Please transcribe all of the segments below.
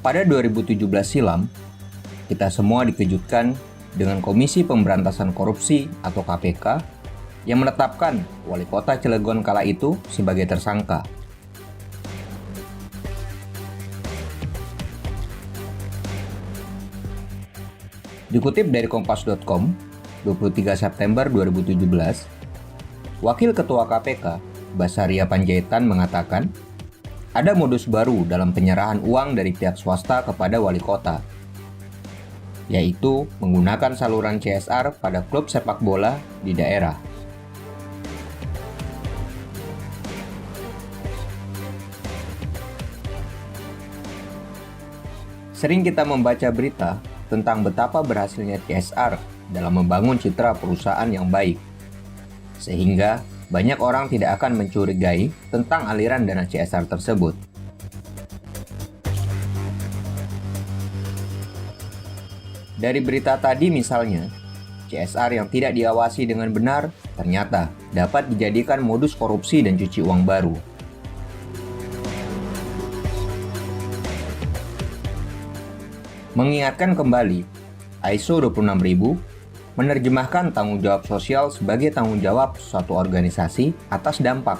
Pada 2017 silam, kita semua dikejutkan dengan Komisi Pemberantasan Korupsi atau KPK yang menetapkan Wali Kota Cilegon kala itu sebagai tersangka. Dikutip dari Kompas.com, 23 September 2017, Wakil Ketua KPK, Basaria Panjaitan mengatakan, ada modus baru dalam penyerahan uang dari pihak swasta kepada wali kota, yaitu menggunakan saluran CSR pada klub sepak bola di daerah. Sering kita membaca berita tentang betapa berhasilnya CSR dalam membangun citra perusahaan yang baik, sehingga banyak orang tidak akan mencurigai tentang aliran dana CSR tersebut. Dari berita tadi misalnya, CSR yang tidak diawasi dengan benar ternyata dapat dijadikan modus korupsi dan cuci uang baru. Mengingatkan kembali, ISO 26000 menerjemahkan tanggung jawab sosial sebagai tanggung jawab suatu organisasi atas dampak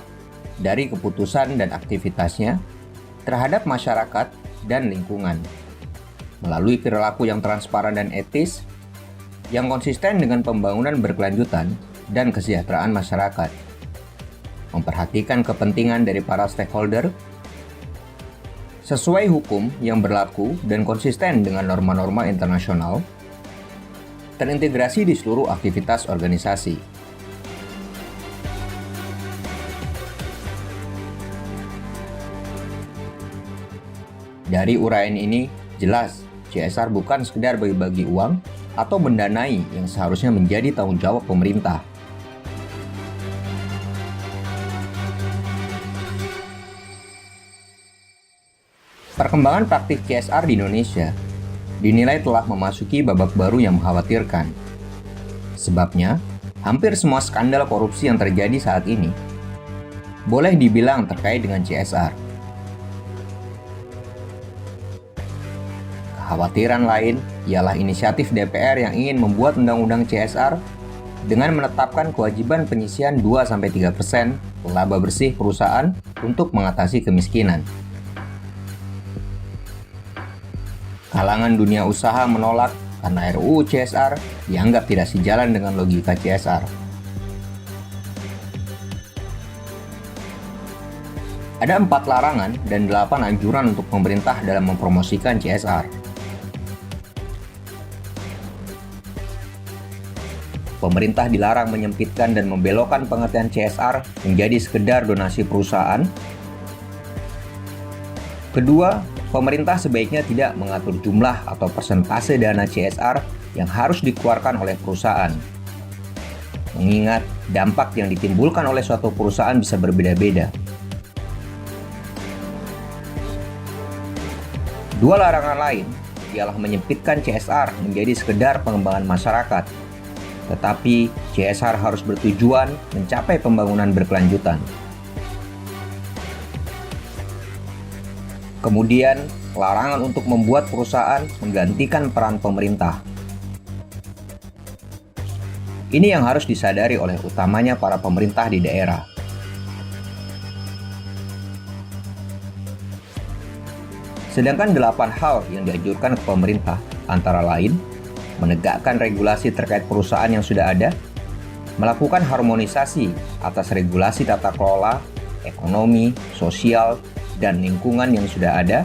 dari keputusan dan aktivitasnya terhadap masyarakat dan lingkungan, melalui perilaku yang transparan dan etis, yang konsisten dengan pembangunan berkelanjutan dan kesejahteraan masyarakat, memperhatikan kepentingan dari para stakeholder, sesuai hukum yang berlaku dan konsisten dengan norma-norma internasional, terintegrasi di seluruh aktivitas organisasi. Dari uraian ini, jelas CSR bukan sekedar bagi-bagi uang atau mendanai yang seharusnya menjadi tanggung jawab pemerintah. Perkembangan praktik CSR di Indonesia dinilai telah memasuki babak baru yang mengkhawatirkan. Sebabnya, hampir semua skandal korupsi yang terjadi saat ini boleh dibilang terkait dengan CSR. Kekhawatiran lain ialah inisiatif DPR yang ingin membuat undang-undang CSR dengan menetapkan kewajiban penyisian 2-3% laba bersih perusahaan untuk mengatasi kemiskinan. Kalangan dunia usaha menolak karena RUU CSR dianggap tidak sejalan dengan logika CSR. Ada 4 larangan dan 8 anjuran untuk pemerintah dalam mempromosikan CSR. Pemerintah dilarang menyempitkan dan membelokkan pengertian CSR menjadi sekedar donasi perusahaan. Kedua, pemerintah sebaiknya tidak mengatur jumlah atau persentase dana CSR yang harus dikeluarkan oleh perusahaan, mengingat dampak yang ditimbulkan oleh suatu perusahaan bisa berbeda-beda. Dua larangan lain ialah menyempitkan CSR menjadi sekedar pengembangan masyarakat, tetapi CSR harus bertujuan mencapai pembangunan berkelanjutan. Kemudian, larangan untuk membuat perusahaan menggantikan peran pemerintah. Ini yang harus disadari oleh utamanya para pemerintah di daerah. Sedangkan 8 hal yang dianjurkan ke pemerintah, antara lain, menegakkan regulasi terkait perusahaan yang sudah ada, melakukan harmonisasi atas regulasi tata kelola, ekonomi, sosial, dan lingkungan yang sudah ada.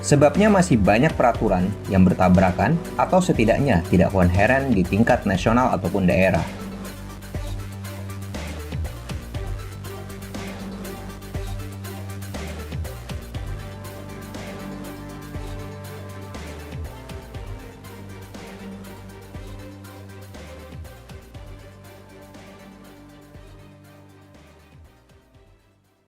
Sebabnya masih banyak peraturan yang bertabrakan atau setidaknya tidak koheren di tingkat nasional ataupun daerah.